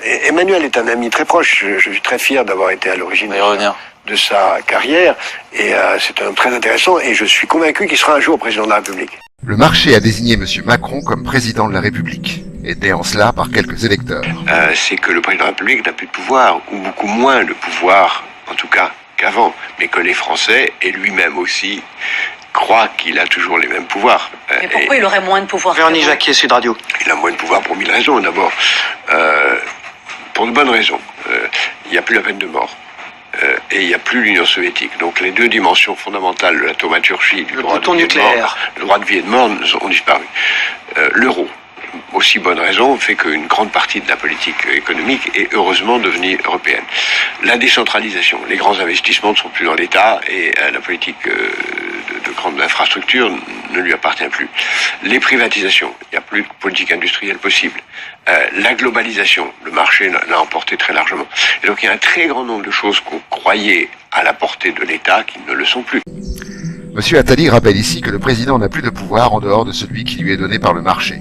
Emmanuel est un ami très proche. Je suis très fier d'avoir été à l'origine de sa carrière. Et c'est un homme très intéressant. Et je suis convaincu qu'il sera un jour président de la République. Le marché a désigné M. Macron comme président de la République, aidé en cela par quelques électeurs. C'est que le président de la République n'a plus de pouvoir, ou beaucoup moins de pouvoir, en tout cas, qu'avant. Mais que les Français, et lui-même aussi, croient qu'il a toujours les mêmes pouvoirs. Mais pourquoi il aurait moins de pouvoir? Véronique Jacquier, Sud Radio. Il a moins de pouvoir pour 1000 raisons. D'abord, pour de bonnes raisons. Il n'y a plus la peine de mort. Et il n'y a plus l'Union soviétique. Donc les deux dimensions fondamentales de la thaumaturgie, du droit de vie et de mort, le droit de vie et de mort ont disparu. L'euro, aussi bonne raison, fait qu'une grande partie de la politique économique est heureusement devenue européenne. La décentralisation, les grands investissements ne sont plus dans l'État et la politique de grandes infrastructures ne lui appartient plus. Les privatisations, il n'y a plus de politique industrielle possible. La globalisation, le marché l'a emporté très largement. Et donc il y a un très grand nombre de choses qu'on croyait à la portée de l'État qui ne le sont plus. Monsieur Attali rappelle ici que le président n'a plus de pouvoir en dehors de celui qui lui est donné par le marché.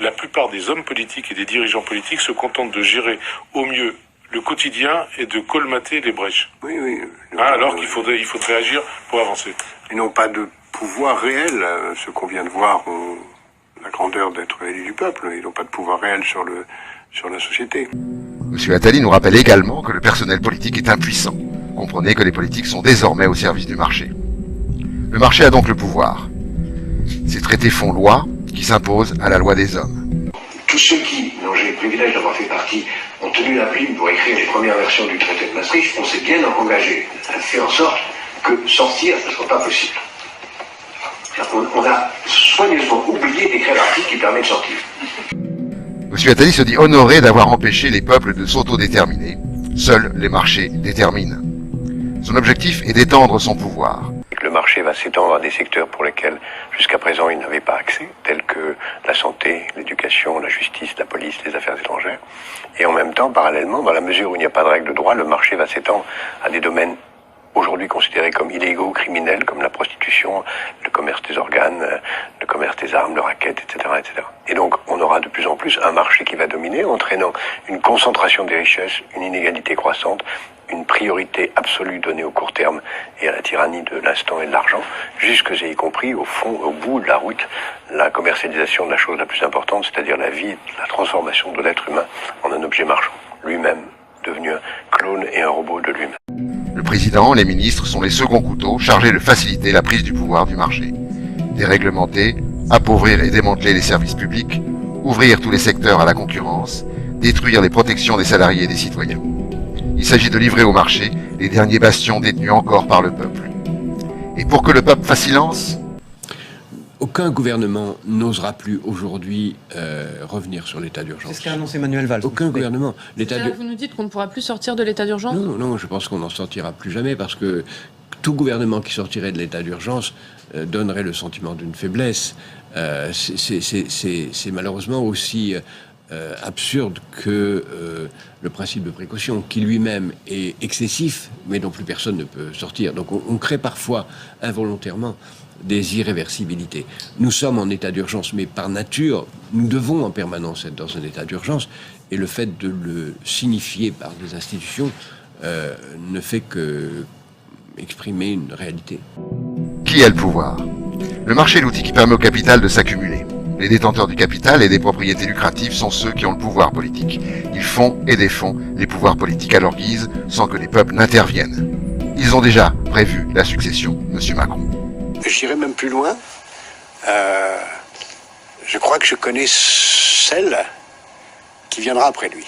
La plupart des hommes politiques et des dirigeants politiques se contentent de gérer au mieux le quotidien et de colmater les brèches. Oui. Alors qu'il faudrait agir pour avancer. Ils n'ont pas de pouvoir réel. Ce qu'on vient de voir ont la grandeur d'être élus du peuple. Ils n'ont pas de pouvoir réel sur la société. Monsieur Attali nous rappelle également que le personnel politique est impuissant. Comprenez que les politiques sont désormais au service du marché. Le marché a donc le pouvoir. Ces traités font loi qui s'imposent à la loi des hommes. Tous ceux qui, dont j'ai le privilège d'avoir fait partie, ont tenu la plume pour écrire les premières versions du traité de Maastricht, on s'est bien engagé à faire en sorte que sortir ne soit pas possible. On a soigneusement oublié d'écrire l'article qui permet de sortir. Monsieur Attali se dit honoré d'avoir empêché les peuples de s'autodéterminer. Seuls les marchés déterminent. Son objectif est d'étendre son pouvoir. Le marché va s'étendre à des secteurs pour lesquels jusqu'à présent il n'avait pas accès, tels que la santé, l'éducation, la justice, la police, les affaires étrangères. Et en même temps, parallèlement, dans la mesure où il n'y a pas de règle de droit, le marché va s'étendre à des domaines aujourd'hui considérés comme illégaux, criminels, comme la prostitution, le commerce des organes, le commerce des armes, le racket, etc., etc. Et donc, on aura de plus en plus un marché qui va dominer, entraînant une concentration des richesses, une inégalité croissante, une priorité absolue donnée au court terme et à la tyrannie de l'instant et de l'argent, jusque et y compris, au fond, au bout de la route, la commercialisation de la chose la plus importante, c'est-à-dire la vie, la transformation de l'être humain en un objet marchand, lui-même devenu un clone et un robot de lui-même. Le président, les ministres sont les seconds couteaux chargés de faciliter la prise du pouvoir du marché. Déréglementer, appauvrir et démanteler les services publics, ouvrir tous les secteurs à la concurrence, détruire les protections des salariés et des citoyens. Il s'agit de livrer au marché les derniers bastions détenus encore par le peuple. Et pour que le peuple fasse silence, aucun gouvernement n'osera plus aujourd'hui revenir sur l'état d'urgence. C'est ce qu'a annoncé Manuel Valls. Aucun gouvernement. Vous nous dites qu'on ne pourra plus sortir de l'état d'urgence? Non, je pense qu'on n'en sortira plus jamais parce que tout gouvernement qui sortirait de l'état d'urgence donnerait le sentiment d'une faiblesse. C'est malheureusement aussi absurde que le principe de précaution, qui lui-même est excessif, mais dont plus personne ne peut sortir. Donc on crée parfois involontairement des irréversibilités. Nous sommes en état d'urgence, mais par nature, nous devons en permanence être dans un état d'urgence, et le fait de le signifier par des institutions ne fait que exprimer une réalité. Qui a le pouvoir? Le marché est l'outil qui permet au capital de s'accumuler. Les détenteurs du capital et des propriétés lucratives sont ceux qui ont le pouvoir politique. Ils font et défont les pouvoirs politiques à leur guise sans que les peuples n'interviennent. Ils ont déjà prévu la succession, monsieur Macron. J'irai même plus loin. Je crois que je connais celle qui viendra après lui.